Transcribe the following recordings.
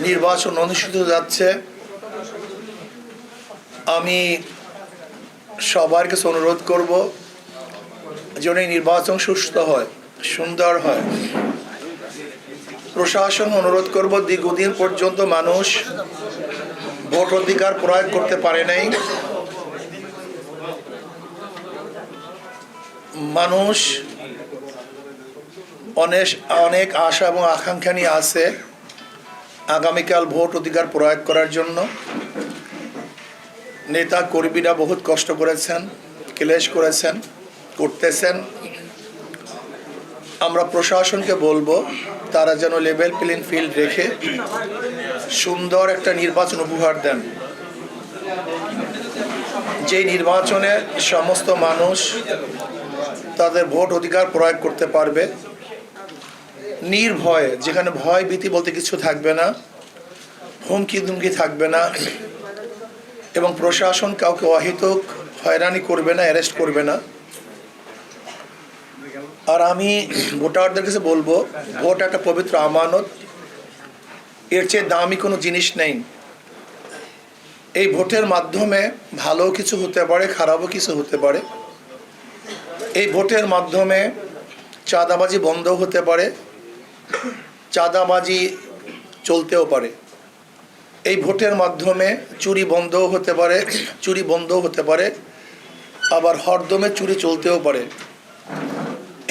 নির্বাচন অনুষ্ঠিত যাচ্ছে। আমি সবার কাছে অনুরোধ করব যেন এই নির্বাচন সুষ্ঠু হয়, সুন্দর হয়। প্রশাসন অনুরোধ করব, দীর্ঘদিন পর্যন্ত মানুষ ভোট অধিকার প্রয়োগ করতে পারে নাই। মানুষ অনেক আশা এবং আকাঙ্ক্ষা নিয়ে আছে আগামীকাল ভোট অধিকার প্রয়োগ করার জন্য। নেতা কর্মীরা বহুত কষ্ট করেছেন, ক্লেশ করেছেন, করতেছেন। আমরা প্রশাসনকে বলবো তারা যেন লেভেল প্লেইং ফিল্ড রেখে সুন্দর একটা নির্বাচন উপহার দেন, যে নির্বাচনে সমস্ত মানুষ তাদের ভোট অধিকার প্রয়োগ করতে পারবে নির্ভয়ে, যেখানে ভয় ভীতি বলতে কিছু থাকবে না, হুমকি দুমকি থাকবে না, এবং প্রশাসন কাউকে অহেতুক হয়রানি করবে না, অ্যারেস্ট করবে না। আর আমি ভোটারদের কাছে বলবো, ভোট একটা পবিত্র আমানত, এর চেয়ে দামি কোনো জিনিস নেই। এই ভোটের মাধ্যমে ভালো কিছু হতে পারে, খারাপও কিছু হতে পারে। এই ভোটের মাধ্যমে চাঁদাবাজি বন্ধ হতে পারে, চাঁদাবাজি চলতেও পারে। এই ভোটের মাধ্যমে চুরি বন্ধও হতে পারে, চুরি বন্ধও হতে পারে, আবার হরদমে চুরি চলতেও পারে।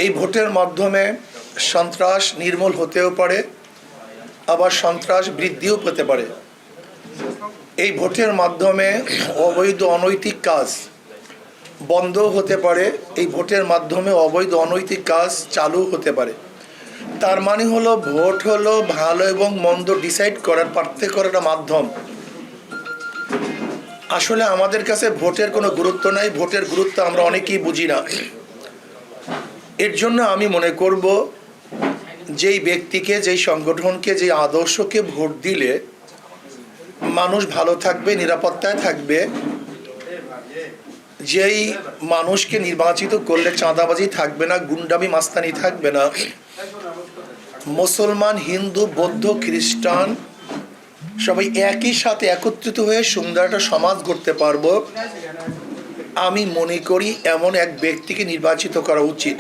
এই ভোটের মাধ্যমে সন্ত্রাস নির্মূল হতেও পারে, আবার সন্ত্রাস বৃদ্ধিও পেতে পারে। এই ভোটের মাধ্যমে অবৈধ অনৈতিক কাজ বন্ধ হতে পারে, এই ভোটের মাধ্যমে অবৈধ অনৈতিক কাজ চালু হতে পারে। তার মানে হলো ভোট হলো ভালো এবং মন্দ ডিসাইড করার, পার্থক্য করার একটা মাধ্যম। আসলে আমাদের কাছে ভোটের কোনো গুরুত্ব নাই, ভোটের গুরুত্ব আমরা অনেকেই বুঝি না। এর জন্য আমি মনে করব, যেই ব্যক্তিকে, যেই সংগঠনকে, যেই আদর্শকে ভোট দিলে মানুষ ভালো থাকবে, নিরাপত্তায় থাকবে, যেই মানুষকে নির্বাচিত করলে চাঁদাবাজি থাকবে না, গুন্ডামি মাস্তানি থাকবে না, মুসলমান, হিন্দু, বৌদ্ধ, খ্রিস্টান সবাই একই সাথে একত্রিত হয়ে সুন্দর একটা সমাজ গড়তে পারবো, আমি মনে করি এমন এক ব্যক্তিকে নির্বাচিত করা উচিত।